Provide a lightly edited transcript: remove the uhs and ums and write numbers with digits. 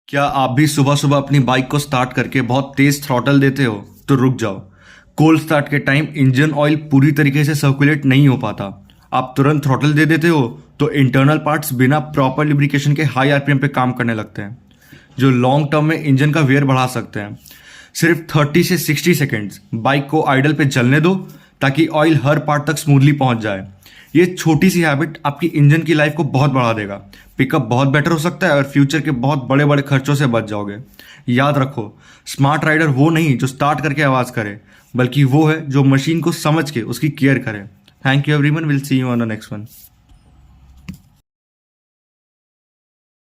क्या आप भी सुबह सुबह अपनी बाइक को स्टार्ट करके बहुत तेज थ्रॉटल देते हो? तो रुक जाओ। कोल्ड स्टार्ट के टाइम इंजन ऑयल पूरी तरीके से सर्कुलेट नहीं हो पाता। आप तुरंत थ्रॉटल दे देते हो तो इंटरनल पार्ट्स बिना प्रॉपर लिब्रिकेशन के हाई आरपीएम पे काम करने लगते हैं, जो लॉन्ग टर्म में इंजन का वेयर बढ़ा सकते हैं। सिर्फ 30 से 60 सेकेंड्स बाइक को आइडल पे चलने दो ताकि ऑयल हर पार्ट तक स्मूथली पहुंच जाए। ये छोटी सी हैबिट आपकी इंजन की लाइफ को बहुत बढ़ा देगा। पिकअप बहुत बेटर हो सकता है और फ्यूचर के बहुत बड़े बड़े खर्चों से बच जाओगे। याद रखो, स्मार्ट राइडर वो नहीं जो स्टार्ट करके आवाज़ करे, बल्कि वो है जो मशीन को समझ के उसकी केयर करे। Thank you everyone, will see you on the next one.